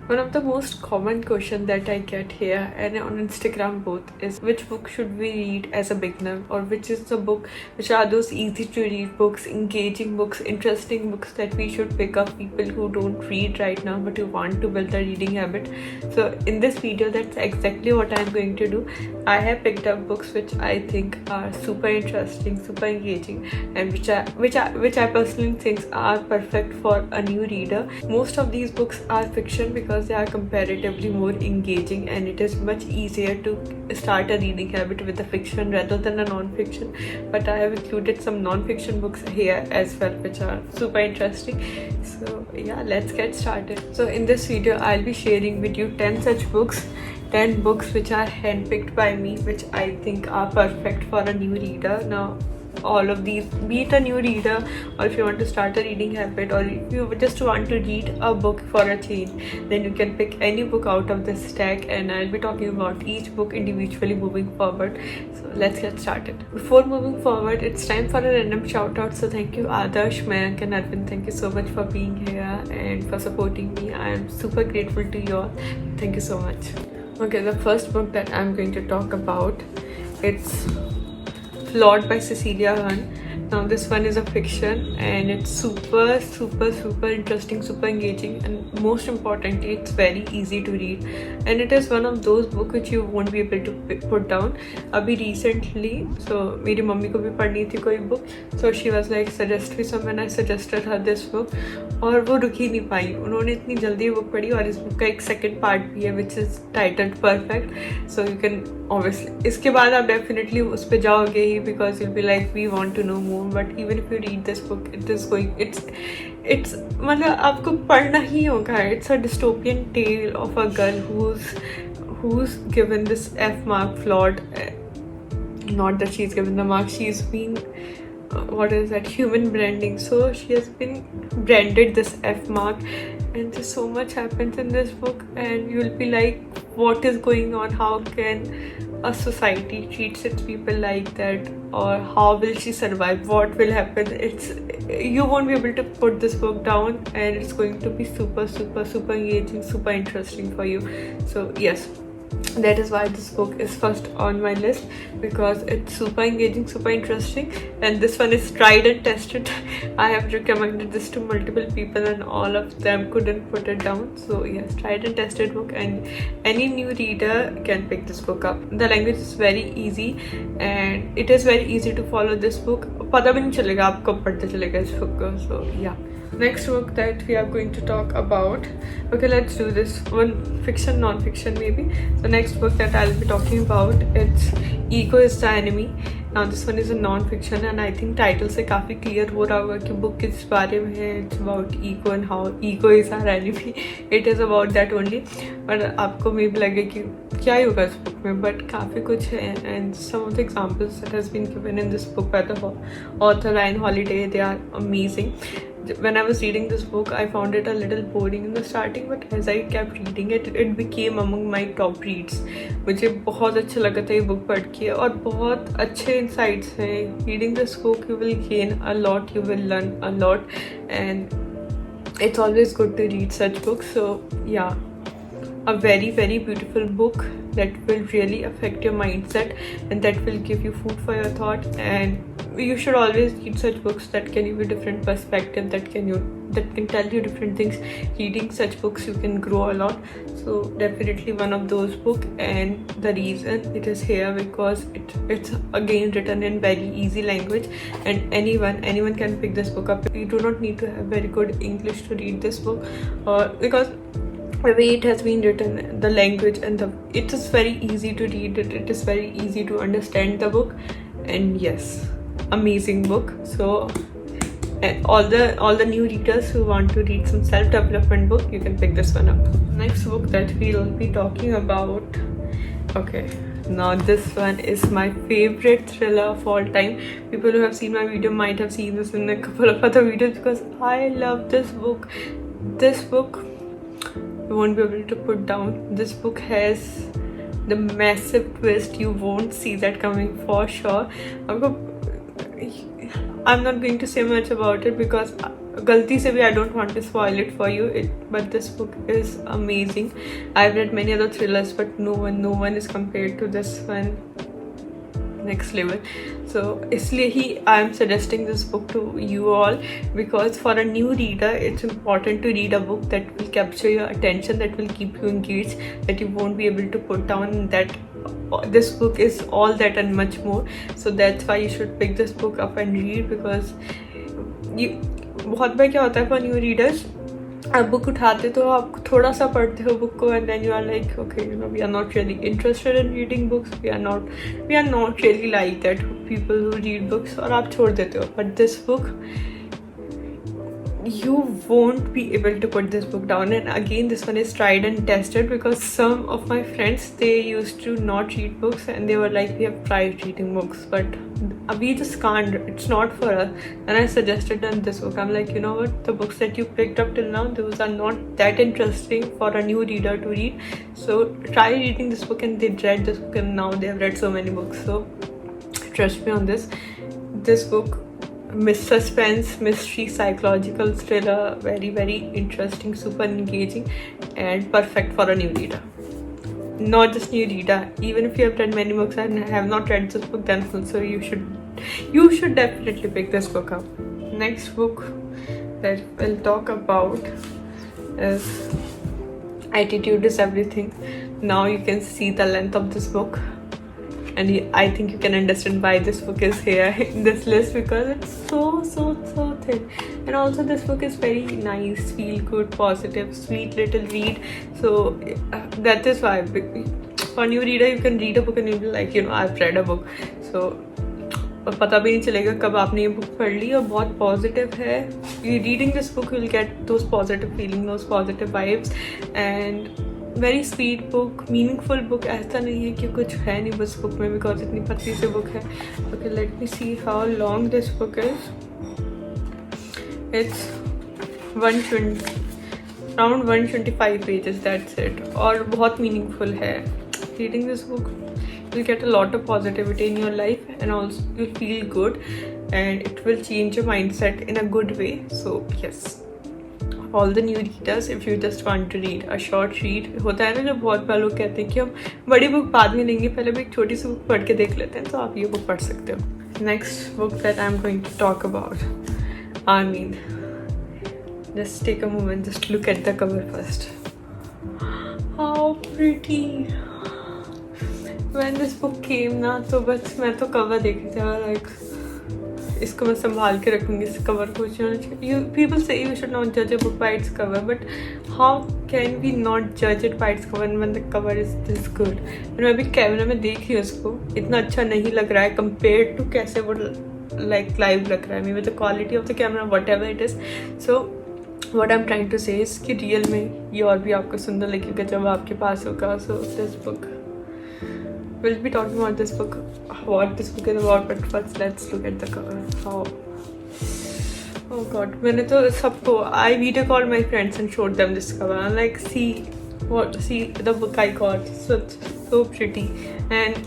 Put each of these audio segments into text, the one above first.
One of the most common questions that I get here and on Instagram both is which book should we read as a beginner, or which is the book, which are those easy to read books, engaging books, interesting books that we should pick up, people who don't read right now but who want to build a reading habit. So in this video, that's exactly what I'm going to do. I have picked up books which I think are super interesting, super engaging, and which I personally think are perfect for a new reader. Most of these books are fiction because they are comparatively more engaging, and it is much easier to start a reading habit with a fiction rather than a non-fiction. But I have included some non-fiction books here as well which are super interesting. So yeah, let's get started. So in this video I'll be sharing with you 10 such books, 10 books which are handpicked by me, which I think are perfect for a new reader. Now all of these, be it a new reader or if you want to start a reading habit, or if you just want to read a book for a change, then you can pick any book out of this stack, and I'll be talking about each book individually moving forward. So let's get started. Before moving forward, it's time for a random shout out. So thank you Adarsh, Mayank and Arvind. Thank you so much for being here and for supporting me. I am super grateful to you all. Thank you so much. Okay, the first book that I'm going to talk about, it's Flawed by Cecilia Ahern. Now this one is a fiction and it's super interesting, super engaging, and most importantly it's very easy to read, and it is one of those books which you won't be able to put down. Abhi recently, so मेरी mummy को भी पढ़नी थी कोई book, so she was like suggest me some, and I suggested her this book, और वो रुक ही नहीं पाई, उन्होंने इतनी जल्दी बुक पढ़ी, और इस बुक का एक सेकंड पार्ट भी है which is titled Perfect. So you can obviously, इसके बाद आप definitely उस पे जाओगे ही, because you'll be like we want to know more. But even if you read this book, it is going, it's मतलब आपको पढ़ना ही होगा. It's a dystopian tale of a girl who's given this F mark, flawed. Not that she's given the mark, she's been what is that, human branding. So she has been branded this F mark, and just so much happens in this book, and you'll be like, what is going on? How can a society treats its people like that, or how will she survive? What will happen? You won't be able to put this book down, and it's going to be super engaging, super interesting for you. So yes, that is why this book is first on my list, because it's super engaging, super interesting, and this one is tried and tested. I have recommended this to multiple people and all of them couldn't put it down. So yes, tried and tested book, and any new reader can pick this book up. The language is very easy, and it is very easy to follow this book. पता भी नहीं चलेगा आप कब पढ़ते चलेगा इस book को. So yeah. Next book that we are going to talk about, okay, let's do this one, fiction, non-fiction maybe. The next book that I'll be talking about, it's Ego is the Enemy. Now this one is a non-fiction, and I think title से काफ़ी clear हो रहा होगा कि book किस बारे में है. It's about ego and how ego is our enemy. It is about that only. पर आपको मे भी लगे कि क्या ही होगा इस book में, but काफ़ी कुछ है, and some of the examples that has been given in this book by the author Ryan Holiday, they are amazing. When I was reading this book, I found it a little boring in the starting, but as I kept reading it, it became among my top reads. मुझे बहुत अच्छा लगा था ये book पढ़ के, और बहुत अच्छे insights हैं. Reading this book, you will gain a lot, you will learn a lot, and it's always good to read such books. So yeah, a very beautiful book that will really affect your mindset, and that will give you food for your thought. And you should always read such books that can give you different perspective, that can tell you different things. Reading such books, you can grow a lot. So definitely one of those books, and the reason it is here because it's again written in very easy language, and anyone can pick this book up. You do not need to have very good English to read this book, because the way it has been written, the language, and it is very easy to read it. It is very easy to understand the book, and yes, amazing book. So all the new readers who want to read some self-development book, you can pick this one up. Next book that we'll be talking about, okay, now this one is my favorite thriller of all time. People who have seen my video might have seen this in a couple of other videos, because I love this book. This book you won't be able to put down. This book has the massive twist. You won't see that coming for sure. I'm not going to say much about it, because galti se bhi I don't want to spoil it for you, but this book is amazing. I've read many other thrillers, but no one is compared to this one. Next level. So isliye hi I am suggesting this book to you all, because for a new reader it's important to read a book that will capture your attention, that will keep you engaged, that you won't be able to put down, that this book is all that and much more. So that's why you should pick this book up and read, because you बहुत बार क्या होता है for new readers, आप book उठाते तो आप थोड़ा सा पढ़ते हो बुक को, and then you are like, okay, we are not really interested in reading books, we are not really like that people who read books, और आप छोड़ देते हो. But this book, you won't be able to put this book down. And again, this one is tried and tested, because some of my friends, they used to not read books and they were like, we have tried reading books but we just can't, it's not for us. And I suggested them this book. I'm like, you know what, the books that you picked up till now, those are not that interesting for a new reader to read, so try reading this book. And they read this book and now they have read so many books. So trust me on this book, suspense, mystery, psychological thriller, very very interesting, super engaging, and perfect for a new reader. Not just new reader, even if you have read many books and have not read this book, then also you should definitely pick this book up. Next book that we'll talk about is Attitude is Everything. Now you can see the length of this book, and I think you can understand why this book is here in this list, because it's so thin. And also this book is very nice, feel good, positive, sweet little read. So that is why for new reader you can read a book and you'll be like, I've read a book. So पता भी नहीं चलेगा कब आपने ये book पढ़ ली, और बहुत पॉजिटिव है. You reading this book you'll get those positive feelings, those positive vibes, and very sweet book, meaningful book. ऐसा नहीं है कि कुछ है नहीं बस बुक में, बिकॉज इतनी पतली सी बुक है. Okay, let me see how long this book is. It's 120 around 125 pages, that's it. और बहुत मीनिंगफुल है. Reading this book you'll get a lot of positivity in your life, and also you'll feel good, and it will change your mindset in a good way. So yes, all the new readers, if you just want to read a short read, होता है ना जब बहुत बार लोग कहते हैं कि हम बड़ी बुक बाद में लेंगे, पहले भी एक छोटी सी बुक पढ़ के देख लेते हैं, तो आप ये बुक पढ़ सकते हो. Next book that I'm going to talk about, I mean, just take a moment, just look at the cover first. How pretty. When this book came ना, तो बस मैं तो कवर देख रही थी, like इसको मैं संभाल के रखूँगी, इस कवर को. People say you should not judge a book by its cover, but how can we not judge it by its cover when the cover is this good? मैं अभी कैमरा में देख रही हूँ उसको, इतना अच्छा नहीं लग रहा है compared to कैसे वो like live लग रहा है. Maybe the quality of the camera, whatever it is. So what I'm trying to say is कि रियल में ये और भी आपको सुंदर लगेगा जब आपके पास होगा. So this book, we'll be talking about this book, what this book is about, but first let's look at the cover. How, oh god, मैंने तो सबको, I video called my friends and showed them this cover. I'm like, see the book I got, so pretty, and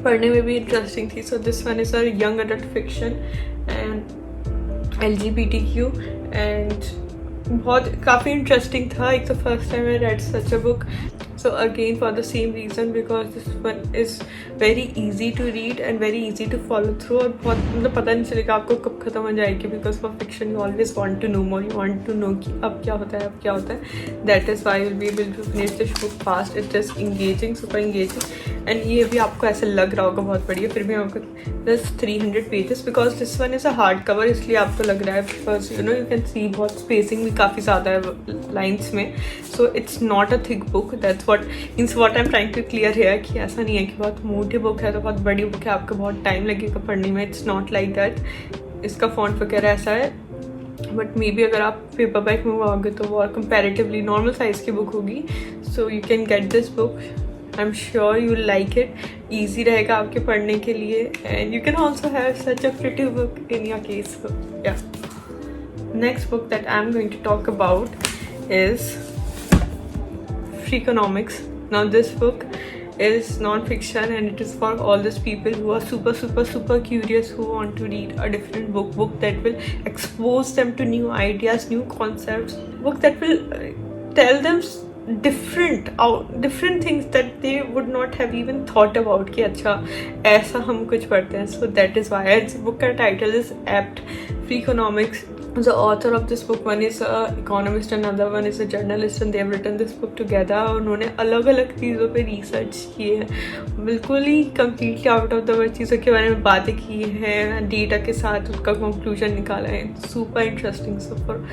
पढ़ने में भी interesting थी. So this one is a young adult fiction and LGBTQ, and बहुत काफ़ी interesting था. एक तो first time I read such a book. So again, for the same reason, because this one is very easy to read and very easy to follow through, और बहुत मतलब पता नहीं चलेगा आपको कब ख़त्म हो जाएगी, because for fiction you always want to know more, you want to know कि अब क्या होता है. That is why you'll be able to finish this book fast. It is engaging, super engaging, and ये भी आपको ऐसा लग रहा होगा बहुत बढ़िया, फिर भी आपको just 300 pages, because this one is a hard cover, इसलिए आपको लग रहा है, because you can see बहुत spacing भी काफ़ी ज़्यादा है lines में. So it's not a thick book. That's what I'm trying to clear here, कि ऐसा नहीं है कि बहुत मोटी बुक है तो बहुत बड़ी बुक है, आपको बहुत टाइम लगेगा पढ़ने में. It's not like that. इसका फॉन्ट वगैरह ऐसा है, बट मे बी अगर आप पेपर बैक मंगवाओगे तो वो और कंपेरेटिवली नॉर्मल साइज़ की बुक होगी. So you can get this book. I am sure you like it. Easy रहेगा आपके पढ़ने के लिए, and you can also have such a pretty book in your case. या next book that I am going to talk about is Freakonomics. Now this book is non-fiction, and it is for all those people who are super curious, who want to read a different book that will expose them to new ideas, new concepts, book that will tell them different things that they would not have even thought about कि अच्छा ऐसा हम कुछ पढ़ते हैं. So that is why its book का title is apt. Freakonomics. The author of this book, one is an economist and another one is a journalist, and they have written this book together. उन्होंने अलग अलग चीज़ों पे research की है, बिल्कुल ही completely out of the world चीज़ों के बारे में बातें की हैं, डेटा के साथ उसका कंक्लूजन निकाला है. Super interesting. So for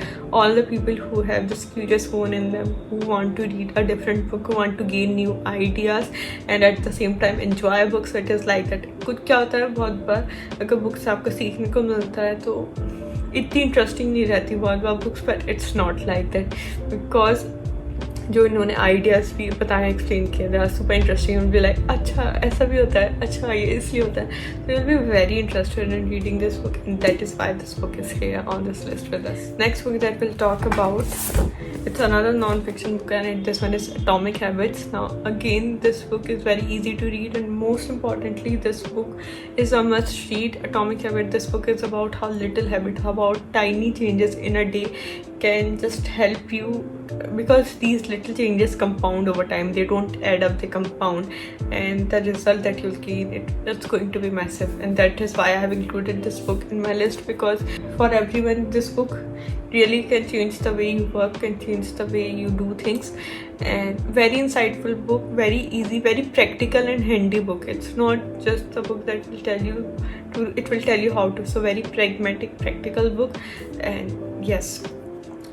all the people who have this curious bone in them, who want to read a different book, who want to gain new ideas and at the same time enjoy books. It is like that. कुछ क्या होता है, बहुत बार अगर books से आपको सीखने को मिलता है तो इतनी इंटरेस्टिंग नहीं रहती बहुत बार books, but it's not like that, because जो इन्होंने आइडियाज़ भी बताया, एक्सप्लेन किया, they are super interesting. Will be like अच्छा ऐसा भी होता है, अच्छा ये इसलिए होता है. So will be very interested in reading this book, and that is why this book is here on this list with us. Next book that will talk about, it's another non-fiction book, and this one is Atomic Habits. Now again, this book is very easy to read, and most importantly, this book is a must read. Atomic Habit, this book is about how little habit, about tiny changes in a day can just help you, because these little changes compound over time. They don't add up, they compound, and the result that you'll gain, it's going to be massive. And that is why I have included this book in my list, because for everyone this book really can change the way you work, can change the way you do things. And very insightful book, very easy, very practical and handy book. It's not just a book that will tell you to, it will tell you how to. So very pragmatic, practical book. And yes,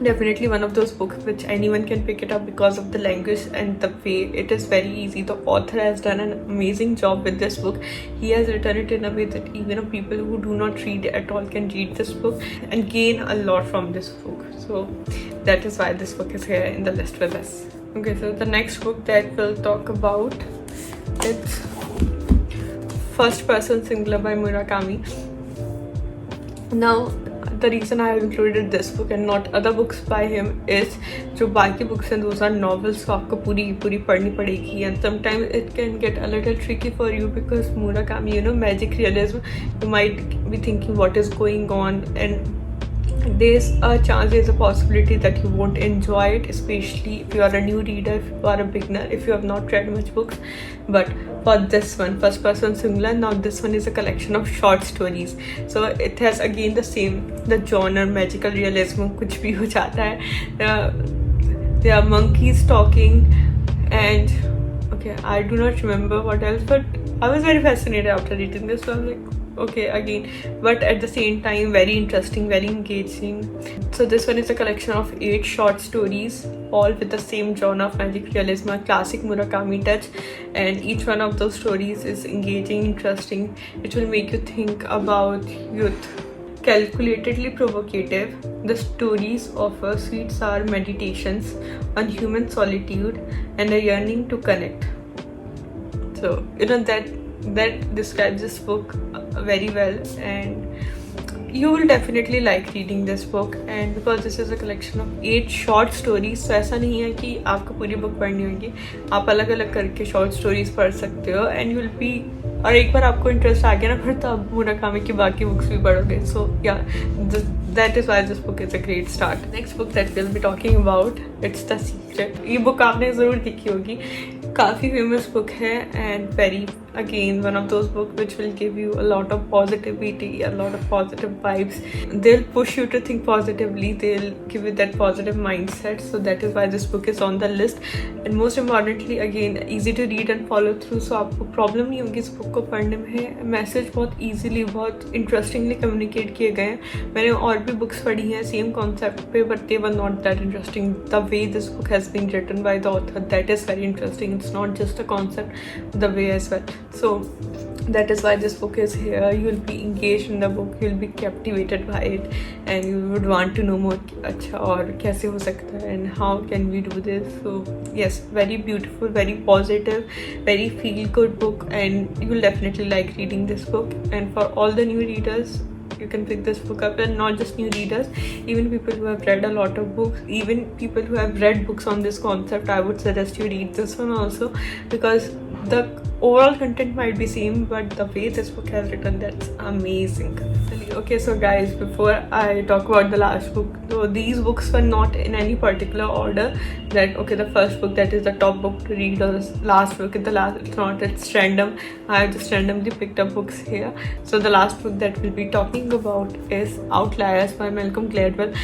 definitely one of those books which anyone can pick it up because of the language and the way it is very easy. The author has done an amazing job with this book. He has written it in a way that even people who do not read at all can read this book and gain a lot from this book. So that is why this book is here in the list with us. Okay, so the next book that we'll talk about, it's First Person Singular by Murakami. Now the reason I have included this book and not other books by him is जो बाकी books हैं, those are novels, तो आपको पूरी पढ़नी पड़ेगी, and sometimes it can get a little tricky for you because Murakami, magic realism, you might be thinking what is going on, and there's a chance, there's a possibility that you won't enjoy it, especially if you are a new reader, if you are a beginner, if you have not read much books. But for this one, First Person Singular, now this one is a collection of short stories. So it has again the genre, magical realism, कुछ भी हो जाता है. There are monkeys talking, and okay, I do not remember what else, but I was very fascinated after reading this, so I'm like, okay, again, but at the same time very interesting, very engaging. So this one is a collection of 8 short stories, all with the same genre of magic realism, a classic Murakami touch, and each one of those stories is engaging, interesting. It will make you think about youth. Calculatedly provocative, the stories offer sweet sour meditations on human solitude and a yearning to connect. So that describes this book very well, and you will definitely like reading this book. And because this is a collection of 8 short stories, so ऐसा नहीं है कि आपको पूरी book पढ़नी होगी, आप अलग अलग करके शॉर्ट स्टोरीज पढ़ सकते हो, एंड यू विल बी, और एक बार आपको इंटरेस्ट आ गया ना, फिर तो आप मुराकामी की बाकी बुक्स भी पढ़ोगे. सो या that is why this book is a great start. Next book that we'll be talking about, it's The Secret. ये बुक आपने ज़रूर देखी होगी, काफ़ी फेमस बुक है, and very again one of those books which will give you a lot of positivity, a lot of positive vibes. They'll push you to think positively, they'll give you that positive mindset. So that is why this book is on the list, and most importantly again easy to read and follow through. So आपको problem नहीं होगी इस book को पढ़ने में. Message बहुत easily, बहुत interestingly communicate किए गए हैं. मैंने और भी बुक्स पढ़ी हैं सेम कॉन्सेप्ट पे, but they were not that interesting. The way this book has been written by the author, that is very interesting. It's not just a concept, the way as well. So that is why this book is here. You will be engaged in the book, you will be captivated by it, and you would want to know more. अच्छा और कैसे हो सकता है, and how can we do this? So yes, very beautiful, very positive, very feel good book, and you will definitely like reading this book. And for all the new readers, you can pick this book up, and not just new readers, even people who have read a lot of books, even people who have read books on this concept, I would suggest you read this one also, because the overall content might be same, but the way this book has written, that's amazing. Okay, so guys, before I talk about the last book, so these books were not in any particular order, that okay, the first book that is the top book to read, or the last book is the last. It's not, it's random. I have just randomly picked up books here. So the last book that we'll be talking about is Outliers by Malcolm Gladwell.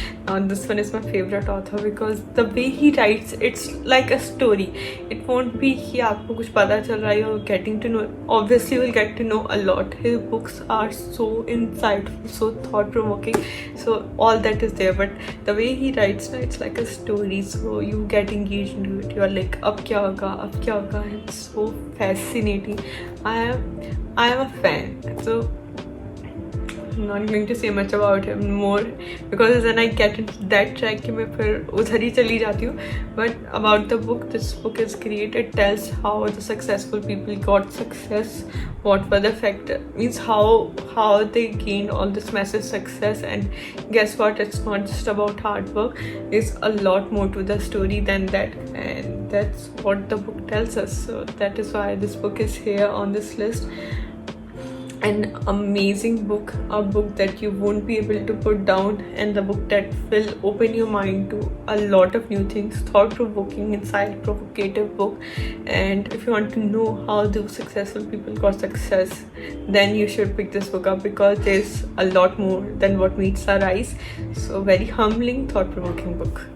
This one is my favorite author because the way he writes, it's like a story. It won't be कि आपको कुछ पता चल रहा है, you're getting to know. Obviously, you will get to know a lot. His books are so insightful, so thought-provoking. So all that is there. But the way he writes, it's like a story. So you get engaged into it. You are like, अब क्या होगा, अब क्या होगा. It's so fascinating. I am a fan. So I'm not going to say much about him more because then I get into that track कि मैं फिर उधर ही चली जाती हूँ. But about the book, this book is great. It tells how the successful people got success, what were the factors, means how they gained all this massive success. And guess what? It's not just about hard work. There's a lot more to the story than that, and that's what the book tells us. So that is why this book is here on this list. An amazing book, a book that you won't be able to put down, and the book that will open your mind to a lot of new things. Thought-provoking, inside provocative book. And if you want to know how the successful people got success, then you should pick this book up because there's a lot more than what meets our eyes. So very humbling, thought-provoking book.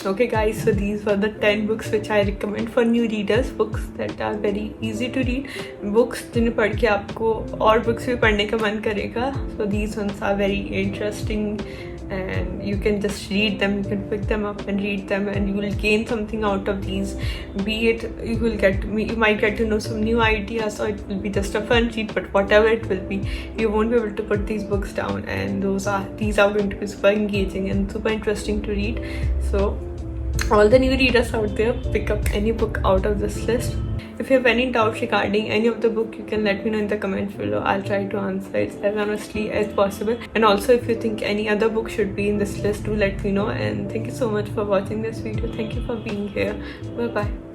Okay guys, so these were the 10 books which I recommend for new readers. Books that are very easy to read, books जिन्हें पढ़ के आपको और books भी पढ़ने का मन करेगा. So these ones are very interesting and you can just read them, you can pick them up and read them, and you will gain something out of these. Be it you might get to know some new ideas, or it will be just a fun read, but whatever it will be, you won't be able to put these books down, and these are going to be super engaging and super interesting to read. So all the new readers out there, pick up any book out of this list. If you have any doubts regarding any of the book, you can let me know in the comments below. I'll try to answer it as honestly as possible. And also, if you think any other book should be in this list, do let me know. And thank you so much for watching this video. Thank you for being here. Bye bye.